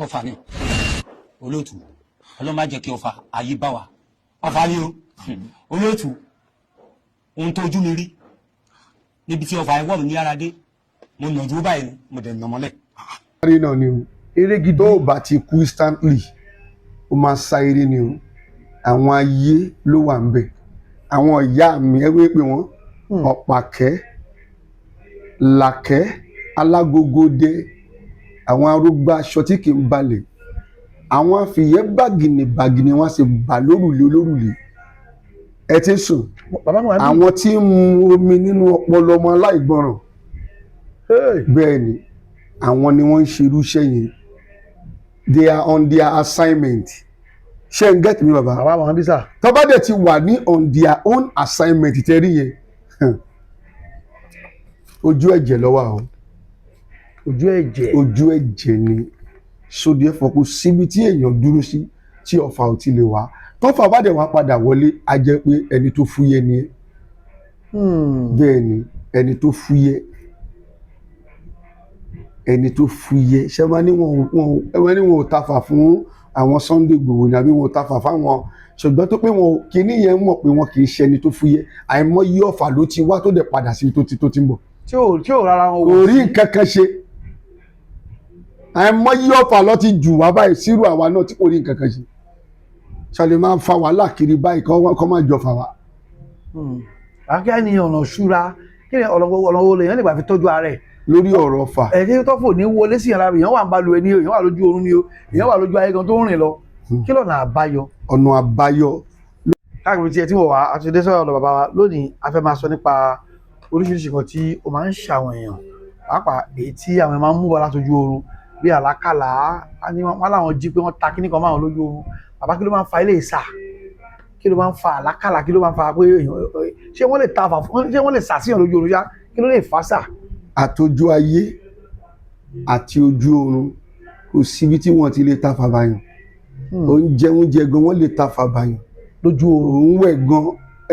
ọfà ni olóòtú ọlọ́run má jẹ́ kí ọfà ayé bá wa ọfà ni o olóòtú ohun tó ojú mi rí níbi tí ọfà ẹwọ́ mi ní ara dé mo nà dúró báyìí mo dẹ̀ nà mọ́lẹ̀. eré náà ni o eré gidi tó o bá ti kú instantly o máa sa eré ni o àwọn ayé ló wà ń bẹ̀ àwọn ìyá mi ẹ wé pé wọ́n ọ̀pàkẹ́ làkẹ́ alágógódé àwọn arúgbó aṣọ tí kì í balẹ̀ àwọn afìyẹ́ bàgìnì wọn sì bà lórùlé olórùlé ẹ ti sùn àwọn tí ń mu omi nínú ọpọlọ ọmọ aláìgbọràn bẹ́ẹ̀ ni àwọn ni wọ́n ń ṣerú iṣẹ́ yẹn they are on their assignment ṣé ń get mi bàbá tó bá dẹ̀ ti wà ní on their own assignment tẹ́rí yẹn ojú ẹ̀jẹ̀ ló wà o ojú ẹ̀jẹ̀ ni sódì ẹ̀fọ́ kò síbi tí èèyàn dúró sí tí ọ̀fà ò ti lè wá tọ́fà bá dẹ̀ wá padà wọlé a jẹ́ pé ẹni tó fúyẹ́ ni ẹ́ bẹ́ẹ̀ ni ẹni tó fúyẹ́ ṣé wọ́n ní wọn ò tafà fún àwọn Sunday Igboho ní àbí wọn ò tafà fáwọn ṣùgbọ́n tó pé wọn kìíní yẹn mọ̀ pé wọn kì í ṣe ẹni tó fúyẹ́ àìmọye ọ̀fà ló ti wá tó dẹ̀ padà sí tó ti ń bọ̀ tí ò rárá wọn kò rí nǹkan kan ṣe àìmọye ọ̀fà ló ti jù wá báyìí sírù àwa náà tí kò rí nǹkan kan ṣe ṣàlè máa ń fa wàhálà kiri báyìí kọ́ máa jọ fà wá. àkíyá ni ọ̀nà ṣúra kí ni ọ̀nà wo lèèyàn lè gbà fi tọ́jú ara ẹ̀ lórí ọ̀rọ̀ ọ̀fà. ẹ̀jẹ̀ tó fò ní wọlé sí ìyàrá èèyàn wà ń balùwẹ̀ ni o èèyàn wà lójú oorun ni o èèyàn wà lójú ayé gan tó ń rìn lọ kí lọ́nà àbáyọ. ọ̀nà àbáyọ. káàkiri tí ẹ ti wọ̀ wá àti dé sọ̀rọ̀ ọ̀dọ̀ bàbá wa lónìí a fẹ́ máa sọ nípa oríṣiríṣi kan tí ó máa ń ṣàwọn èèyàn pàápàá èyí tí àwọn máa ń mú bọ̀ látọjú oorun bí àlákàlà wọn làwọn jí pé wọ́n ta kíní kan máa lójú oorun bàbá kí ló máa ń fa ilé ìsà kí ló máa ń fa àlákàlà kí ló máa ń fa pé ṣé wọ́n lè ta ṣé wọ́n lè sàṣìyàn lójú oorun ṣá kí ló lè fà sà. àtọjú ayé àti ojú oorun kò síbi tí wọ́n ti lè ta fàbàyàn oúnjẹ gan wọ́n lè ta fàbàyàn lójú oorun òun wẹ̀ gan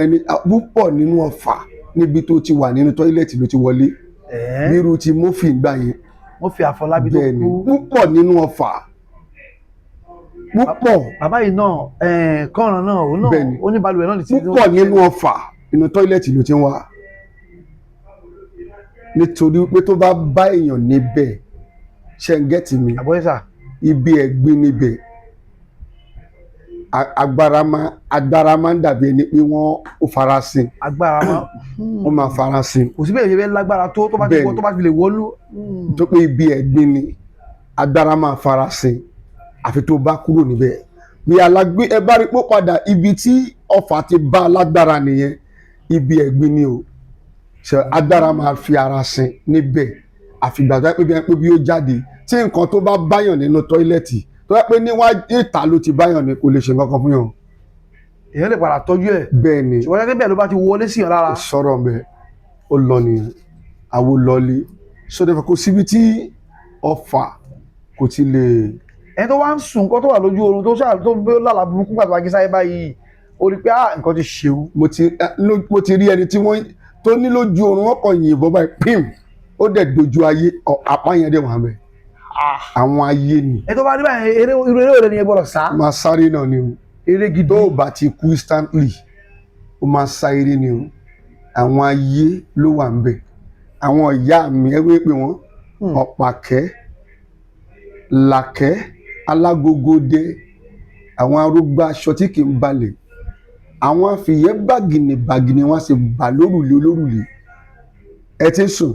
ẹni púpọ̀ nínú ọ̀fà níbi tó ti wà nínú tọ́ílẹ̀tì ló ti wọlé bírú ti Murphy gbà yẹn Murphy Àfọlábí tó kú púpọ̀ nínú ọ̀fà púpọ̀. bàbá yìí náà kọ́ran náà òun náà oníbalùwẹ̀ náà ti púpọ̀ nínú ọ̀fà inú tọ́ílẹ̀tì ló ti ń wá nítorí pé tó bá bá èèyàn níbẹ̀ ṣe ń gẹ́tì mi ibi ẹ̀gbin níbẹ̀ agbára máa ń dàbí ẹni pé wọ́n farasin wọ́n máa farasin. kò sí bẹ́ẹ̀ yẹ bẹ́ẹ̀ lágbára tó bá ti lè wọlú. tó pé ibi ẹ̀gbin ni agbára máa farasin àfi tó bá kúrò níbẹ̀ bí alágbé ẹ bá rí pé padà ibi tí ọfà ti bá alágbára nìyẹn ibi ẹ̀gbin ni o ṣe agbára máa fi ara sin níbẹ̀ àfìgbà tó yẹ pé bí ó jáde tí nǹkan tó bá báyàn nínú tọ́ílẹ̀tì tó yẹ pé níwájú ìta ló ti báyàn ni kò lè ṣe nǹkan fún yàn. èèyàn lè padà tọ́jú ẹ̀. bẹ́ẹ̀ ni ṣùgbọ́n gẹ́gẹ́ bẹ́ẹ̀ ló bá ti wọlé sí yàn lára. sọ̀rọ̀ mẹ́ ó lọ nìyẹn àwo lọlé sọdọ̀ fẹ́ kó síbi tí ọfà kò ti lè. ẹni tó wá ń sùn nǹkan tó wà lójú oorun tó bí ó lálàá burúkú pàtó akísáyé báyìí ó rí pé nǹkan ti ṣeun. mo ti rí ẹni tí wọ́n tó ní lójú oorun wọn kàn yìnbọn báyìí pim ó dẹ̀ dojú ayé apá yẹn dẹ̀ wà mẹ́ àwọn ayé ni. ẹ tó bá rí báyìí irú eré òde ni ẹ gbọ́dọ̀ sá. máa sáré náà ni o eré gidi tó o bá ti kú instantly o máa sá eré ni o àwọn ayé ló wà ń bẹ̀ àwọn ìyá mi ẹ wé pé wọ́n ọ̀pàkẹ́ làkẹ́ alágógódé àwọn arúgbó aṣọ tí kì í balẹ̀ àwọn afìyẹ́ bàgìnì wọn sì bà lórùlé olórùlé ẹ ti sùn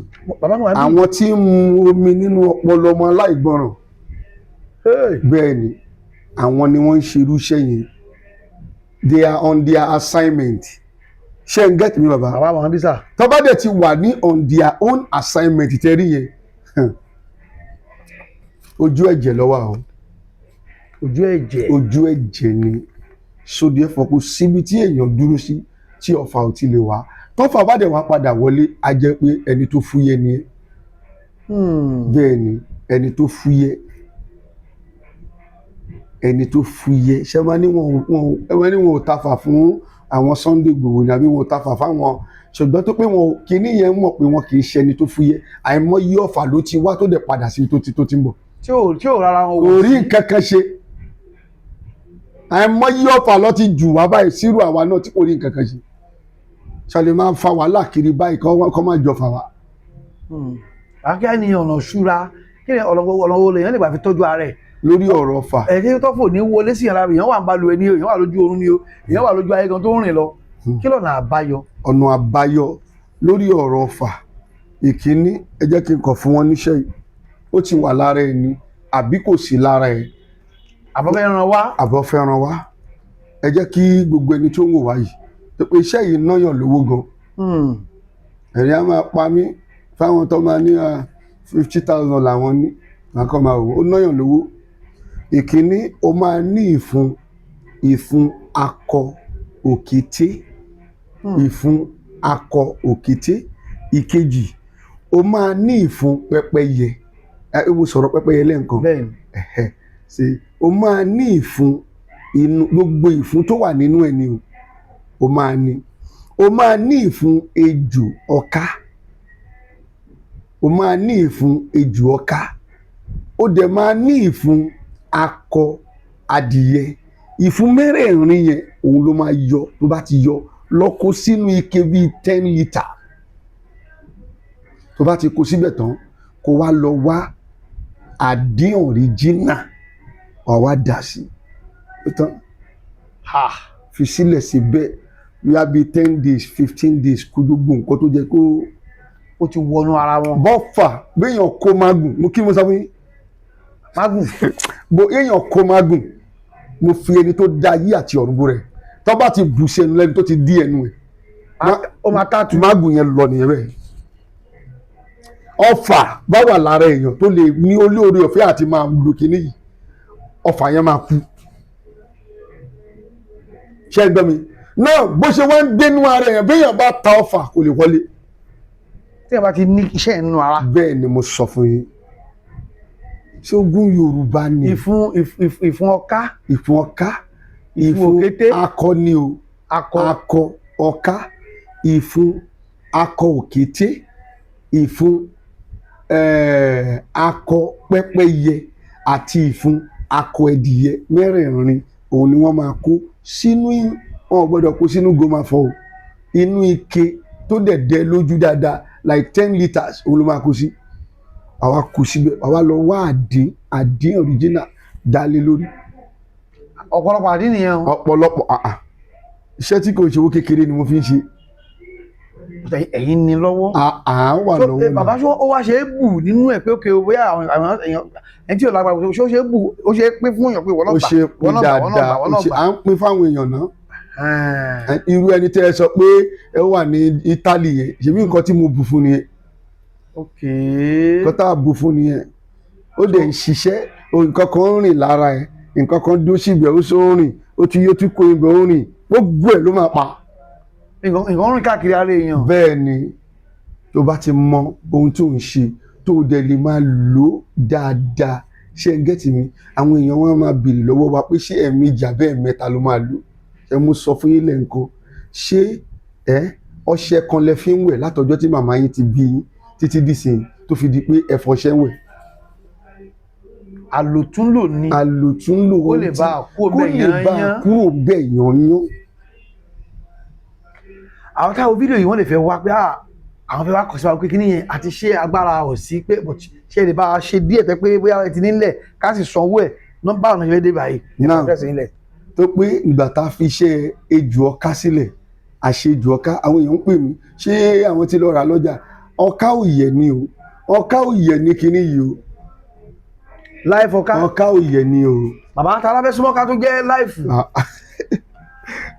àwọn tí ń mu omi nínú ọpọlọ ọmọ aláìgbọràn bẹ́ẹ̀ ni àwọn ni wọ́n ń ṣerú iṣẹ́ yẹn they are on their assignment ṣé ń get mi bàbá tó bá dẹ̀ ti wà ní on their own assignment tẹ́rí yẹn ojú ẹ̀jẹ̀ ló wà o ojú ẹ̀jẹ̀ ni sódì ẹ̀fọ́ kò síbi tí èèyàn dúró sí tí ọ̀fà ò ti lè wá tọ́fà bá dẹ̀ wá padà wọlé a jẹ́ pé ẹni tó fúyẹ́ ni ẹ́ bẹ́ẹ̀ ni ẹni tó fúyẹ́ ṣé wọ́n ní wọn ò tafà fún àwọn Sunday Igboho ní àbí wọn ò tafà fáwọn ṣùgbọ́n tó pé wọn kìíní yẹn mọ̀ pé wọn kì í ṣe ẹni tó fúyẹ́ àìmọye ọ̀fà ló ti wá tó dẹ̀ padà sí tó ti ń bọ̀. tí ò rárá wọn kò rí nǹkan kan ṣe àìmọye ọ̀fà lọ ti jù wá báyìí sírù àwa náà tí kò rí nǹkan kan ṣe ṣàlè máa fa wàhálà kiri báyìí kọ́ máa jọ fà wá. akíá ni ọ̀nà ṣúra kí ni ọ̀nà wo lèèyàn lè gbà fi tọ́jú ara ẹ̀. lórí ọ̀rọ̀ ọ̀fà. ẹ̀jẹ̀ tó fò ní wọlé sí ìyàrá èèyàn wà ń balùwẹ̀ ni o èèyàn wà lójú oorun ni o èèyàn wà lójú ayé kan tó ń rìn lọ kí lọ́nà àbáyọ. ọ̀nà àbáyọ lórí ọ̀rọ̀ ọ̀fà ìkíní ẹ jẹ́ kí n kàn fún wọn níṣẹ́ yìí ó ti wà lára ẹ ni àbí kò sí lára ẹ. àbọ̀ fẹ́ràn wá ẹ jẹ́ kí gbogbo ẹni tó ń wò wá yìí pé iṣẹ́ yìí náyàn lówó gan. ẹ̀rí á máa pa mí fáwọn tó máa ní 50,000 làwọn ní màkàn máa wò ó náyàn lówó. ìkíní o máa ní ìfun akọ òkété ìfun akọ òkété. ìkejì o máa ní ìfun pẹ́pẹ́yẹ mo sọ̀rọ̀ pẹ́pẹ́yẹ lẹ́ǹkan ṣe o máa ní ìfun inú gbogbo ìfun tó wà nínú ẹ̀ ni o máa ní ìfun ejò ọ̀ká o máa ní ìfun ejò ọ̀ká o dẹ̀ máa ní ìfun akọ adìyẹ ìfun mẹ́rẹ̀ẹ̀rin yẹn òun ló máa yọ tó bá ti yọ lọ kó sínú ike bíi 10 litre tó bá ti kó síbẹ̀ tán kó wá lọ wá àdín ọ̀ríjínà wà wá dà sí i tán fi sílẹ̀ síbẹ̀ wíwá bíi 10 days 15 days kó gbogbo nǹkan tó jẹ́ kó ó ti wọnú ara wọn. bọ́fà béèyàn kó mágùn mo kí mo sọ fún yín mágùn bó èèyàn kó mágùn mo fi ẹni tó dá ayé àti ọ̀run bó rẹ̀ tó bá ti bù sí ẹnu lẹ́nu tó ti dí ẹnu ẹ̀ ó máa tààtù mágùn yẹn lọ nìyẹn bẹ́ẹ̀. ọfà bá wà lára èèyàn tó lè ní olóore ọ̀fẹ́ àti máa lo kinní yìí ọfà yẹn máa kú ṣé ẹ gbọ́ mi náà bó ṣe wá ń dénú ara èèyàn béèyàn bá ta ọfà kò lè wọlé. tí ẹ bá ti ní iṣẹ́ nínú ara. bẹ́ẹ̀ ni mo sọ fún yín ṣógun Yorùbá ni ìfun ọ̀ká ìfun ọ̀ká ìfun òkété akọ ni o akọ ọ̀ká ìfun akọ òkété ìfun akọ pẹ́pẹ́yẹ àti ìfun akọ ẹdìyẹ mẹ́rẹ̀ẹ̀rin òun ni wọ́n máa kó sínú wọn gbọ́dọ̀ kó sínú gomafọ o inú ike tó dẹ̀dẹ̀ lójú dáadáa like 10 litres òun ló máa kó sí àwa kó síbẹ̀ àwa lọ wá àdín original dálé lórí. ọ̀pọ̀lọpọ̀ àdín nìyẹn o. ọ̀pọ̀lọpọ̀ iṣẹ́ tí kò ṣe owó kékeré ni mo fi ń ṣe. ẹ̀yin ni lọ́wọ́. wà lọ́wọ́ mi. bàbá ṣó ó wá ṣe é bù nínú ẹ̀ pé ó kéwò bóyá àwọn èèyàn ẹni tí ò lágbára ṣó ṣe é bù ó ṣe é pín fún èèyàn pé wọ́n náà gbà. ó ṣe é pín dáadáa à ń pín fáwọn èèyàn náà. irú ẹni tẹ́ ẹ sọ pé ẹ wà ní Italy yẹn ṣèbí nǹkan tí mo bù fún nìyẹn. nǹkan tá a bù fún nìyẹn ó dẹ̀ ń ṣiṣẹ́ nǹkan kan ń rìn lára ẹ̀ nǹkan kan dó síbẹ̀ ó sọ ń rìn ó ti yó tí kò ibẹ̀ ó rìn gbogbo ẹ̀ ló máa pa. nǹkan rìn káàkiri ara èèyàn. bẹ́ẹ̀ ni tó bá ti mọ ohun tó ń ṣe tó dẹ̀ lè máa lò ó dáadáa ṣé ẹ gẹ́tì mi àwọn èèyàn wọn máa bèrè lọ́wọ́ wa pé ṣé ẹ̀ẹ̀mejì àbẹ́ ẹ̀mẹ́ta ló máa lò ẹ mú sọ fún yín lẹ́ǹkan ṣé ọṣẹ kan lẹ fi ń wẹ̀ látọjọ́ tí màmá yín ti bí yín títí dìsìn tó fi di pé ẹ fọṣẹ ń wẹ̀. àlòtúnlò ni ó lè bá a kúrò bẹ́ẹ̀ yányán. àwọn táwọn fídíò yìí wọ́n lè fẹ́ wá pé àwọn fẹ́ wá kọ̀ sí wa pé kí nìyẹn àti ṣé agbára ò sí pé ṣé lè bá a ṣe díẹ̀ tẹ́ pé bóyá ẹ ti nílẹ̀ ká sì sanwó ẹ̀ nọ́mbà ọ̀nà ìṣẹ́ dé báyìí náà tó pé ìgbà tá a fi iṣẹ́ ejò ọ̀ká sílẹ̀ àṣejù ọ̀ká àwọn èèyàn ń pè mí ṣé àwọn tí lọ rà lọ́jà ọ̀ká ò yẹ ni o ọ̀ká ò yẹ ní kinní yìí o láìfù ọ̀ká ò yẹ ni o. bàbá ta lábẹ́ súnmọ́ ká tó jẹ́ láìfù.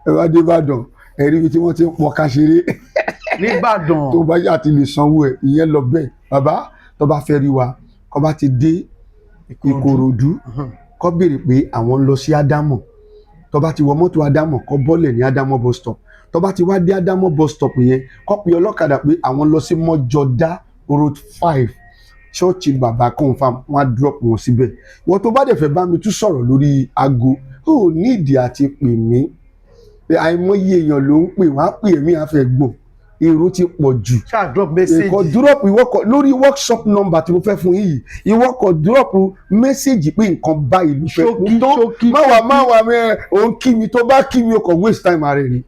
ẹ wá dé Ìbàdàn ẹ̀rí ibi tí wọ́n ti ń pọ̀ ká ṣeré nìbàdàn tó bá yà ti lè sanwó ẹ̀ ìyẹn lọ bẹ́ẹ̀ bàbá tó bá fẹ́ rí wa kó bá ti dé Ìkòròdú kó béèrè pé àwọn ń lọ sí Ádámọ̀ tó bá ti wọ mọ́tò Ádámọ̀ kó bọ́lẹ̀ ní Ádámọ̀ bus stop tó bá ti wá dé Ádámọ̀ bus stop yẹn kó pe ọlọ́kadà pé àwọn lọ sí Mọ́jọ́dá road 5 ṣọ́ọ̀ṣì bàbá confam wọn á drop wọn síbẹ̀ wọn tó bá dẹ̀ fẹ́ bá mi tún sọ̀rọ̀ lórí aago ó ní ìdí àti pè mí pé àìmọye èèyàn ló ń pè wọ́n á pè mí àfẹ́ gbọ̀n èrò ti pọ̀ jù. ṣáà drop message. ìkọ̀ drop ìwọ́kọ̀ lórí workshop number tí mo fẹ́ fún yìí ìwọ́kọ̀ drop message pé nǹkan báyìí ló fẹ́ ṣókí má wà mẹ́ òun kí mi tó bá kí mi o kò waste time ààrẹ ni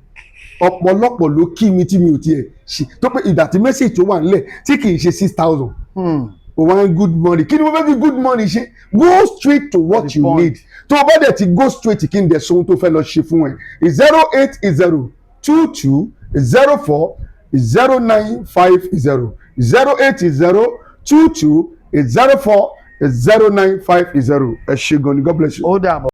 ọ̀pọ̀lọpọ̀ ló kí mi tí mi ò tiẹ̀ ṣe tó pé ìgbà tí message tó wà nílẹ̀ tí kì í ṣe 6,000 o wá ń good morning kí ni mo fẹ́ fi good morning ṣe go straight to what you need tó o bá dẹ̀ ti go straight kí n dẹ̀ sọ ohun tó fẹ́ lọ ṣe fún ẹ 08022040950 08022040950 ẹ ṣé gan ni God bless you. ó dàbọ̀.